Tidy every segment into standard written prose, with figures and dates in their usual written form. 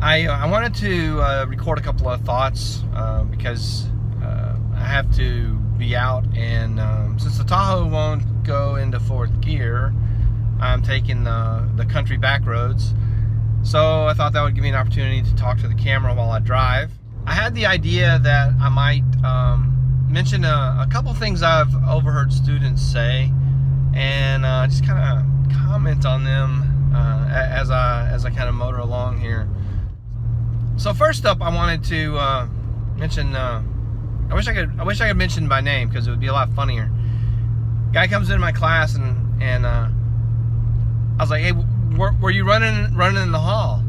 I wanted to record a couple of thoughts because I have to be out, and since the Tahoe won't go into fourth gear, I'm taking the country back roads. So I thought that would give me an opportunity to talk to the camera while I drive. I had the idea that I might mention a couple things I've overheard students say, and just kind of comment on them as I kind of motor along here. So first up, I wanted to mention. I wish I could mention by name because it would be a lot funnier. Guy comes into my class and I was like, "Hey, were you running in the hall?"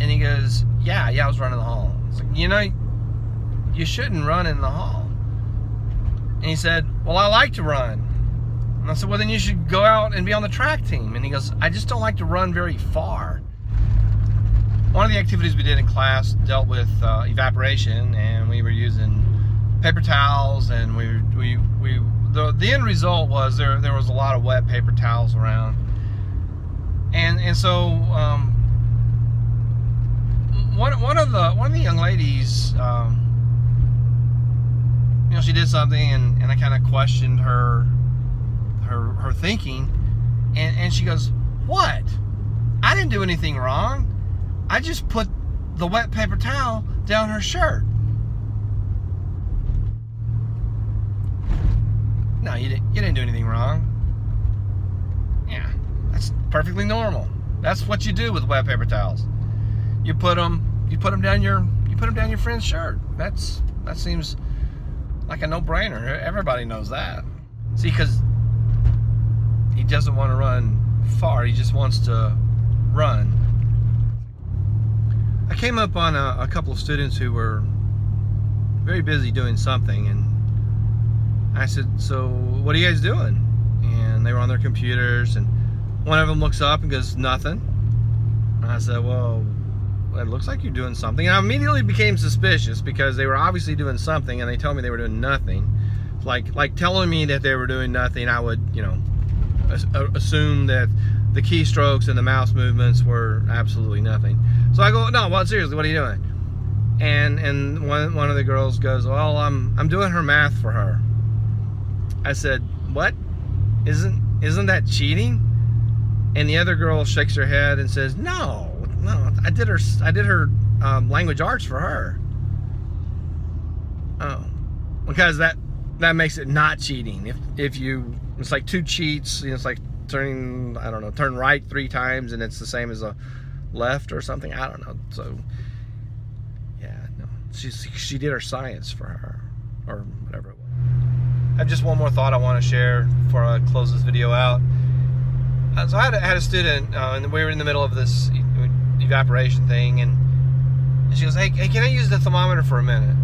And he goes, "Yeah, I was running in the hall." I was like, you shouldn't run in the hall. And he said, "Well, I like to run." And I said, "Well, then you should go out and be on the track team." And he goes, "I just don't like to run very far." One of the activities we did in class dealt with evaporation, and we were using paper towels, and the end result was there was a lot of wet paper towels around, and so one of the young ladies, she did something, and I kind of questioned her thinking, and she goes, "What? I didn't do anything wrong. I just put the wet paper towel down her shirt." No, you didn't do anything wrong. Yeah, that's perfectly normal. That's what you do with wet paper towels. You put them down your friend's shirt. That seems like a no-brainer. Everybody knows that. See, because he doesn't want to run far. He just wants to run. I came up on a couple of students who were very busy doing something, and I said, "So what are you guys doing?" And they were on their computers, and one of them looks up and goes, "Nothing." And I said, "Well, it looks like you're doing something." And I immediately became suspicious because they were obviously doing something, and they told me they were doing nothing. Like telling me that they were doing nothing, I would, assume that the keystrokes and the mouse movements were absolutely nothing. So I go, "No, well, seriously, what are you doing?" And one of the girls goes, "Well, I'm doing her math for her." I said, "What? Isn't that cheating?" And the other girl shakes her head and says, No, I did her language arts for her." Oh, because that makes it not cheating. If it's like two cheats, it's like turn right 3 times and it's the same as a left or something. I don't know. So yeah, no, she did her science for her, or whatever it was. I have just one more thought I want to share before I close this video out. So I had a student, and we were in the middle of this evaporation thing, and she goes, hey, can I use the thermometer for a minute?"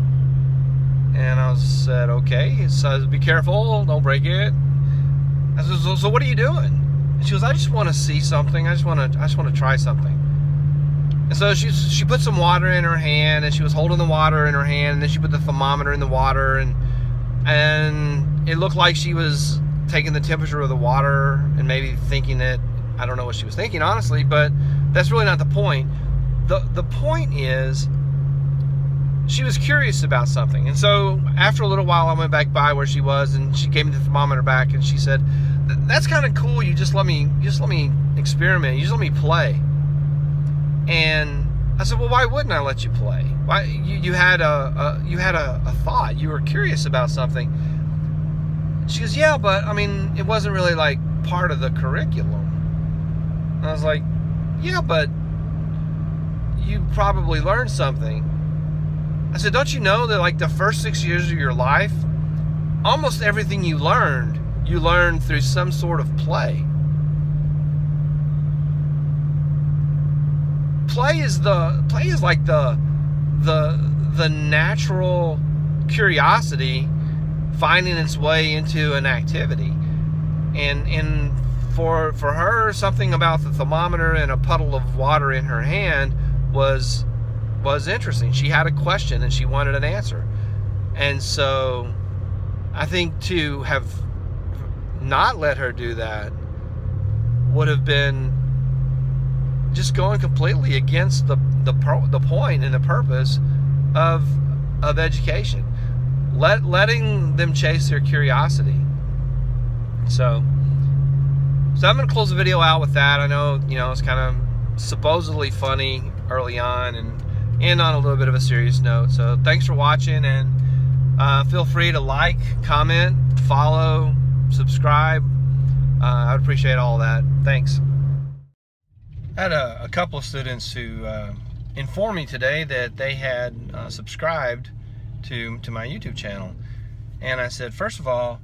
And I said, "Okay." So be careful, don't break it. I said, so what are you doing?" And she goes, "I just want to see something. I just want to try something." And so she put some water in her hand, and she was holding the water in her hand, and then she put the thermometer in the water, and it looked like she was taking the temperature of the water and maybe thinking that, I don't know what she was thinking, honestly, but that's really not the point. The point is, she was curious about something. And so after a little while, I went back by where she was, and she gave me the thermometer back, and she said, "That's kind of cool. You just let me experiment. You just let me play." And I said, "Well, why wouldn't I let you play? Why you had a thought. You were curious about something." She goes, "Yeah, but I mean, it wasn't really like part of the curriculum." And I was like, "Yeah, but you probably learned something." I said, "Don't you know that like the first 6 years of your life, almost everything you learned through some sort of play. Play is like the natural curiosity finding its way into an activity. And for her, something about the thermometer and a puddle of water in her hand was interesting. She had a question and she wanted an answer. And so I think to have not let her do that would have been just going completely against the point and the purpose of education. Letting them chase their curiosity. So I'm going to close the video out with that. I know, it's kind of supposedly funny early on and on a little bit of a serious note. So thanks for watching, and feel free to like, comment, follow, subscribe. I would appreciate all that. Thanks. I had a couple of students who informed me today that they had subscribed to my YouTube channel, and I said, first of all,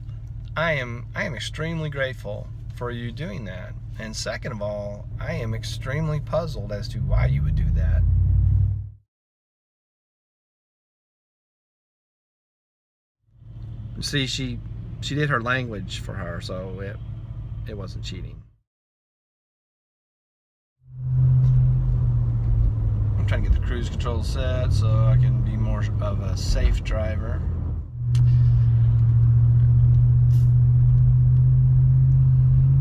I am extremely grateful for you doing that, and second of all, I am extremely puzzled as to why you would do that. See, she did her language for her, so it wasn't cheating. I'm trying to get the cruise control set so I can be more of a safe driver.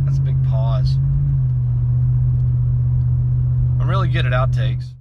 That's a big pause. I'm really good at outtakes.